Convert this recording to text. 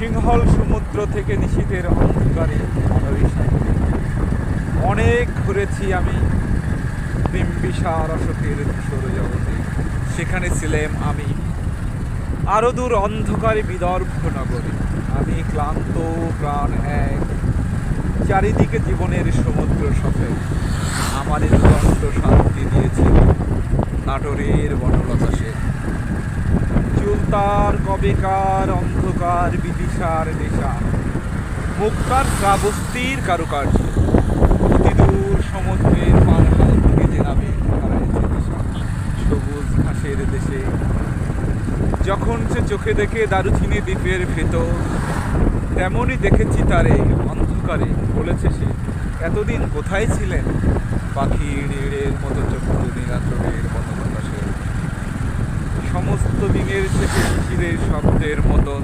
সিংহল সমুদ্র থেকে নিশীথের অন্ধকারে অনেক ঘুরেছি আমি বিম্বিসার অশোকের ধূসর জগতে। সেখানে ছিলাম আমি আরো দূর অন্ধকারে বিদর্ভ নগরে। আমি ক্লান্ত প্রাণ এক, চারিদিকে জীবনের সমুদ্র সফেদ। আমার দুরন্ত শান্তি দিয়েছিল নাটোরের বনলতা সেন। চুলতার কবেকার অন্ধকার বিদিশার নেশা, মুক্তার শ্রাবস্তির কারুকার্য, অতিদূর সমুদ্রের পারহাল থেকে যে নামে হারাইছে দিশা। সবুজ ঘাসের দেশে যখন সে চোখে দেখে দারুচিনি দ্বীপের ভেতর, তেমনই দেখেছি তারে অন্ধকারে। বলেছে সে, এতদিন কোথায় ছিলেন? পাখি নীড়ের মতো চক্ষু নীলাচলের বনলতা সেন। সমস্ত দিনের শেষে শিশিরের শব্দের মতন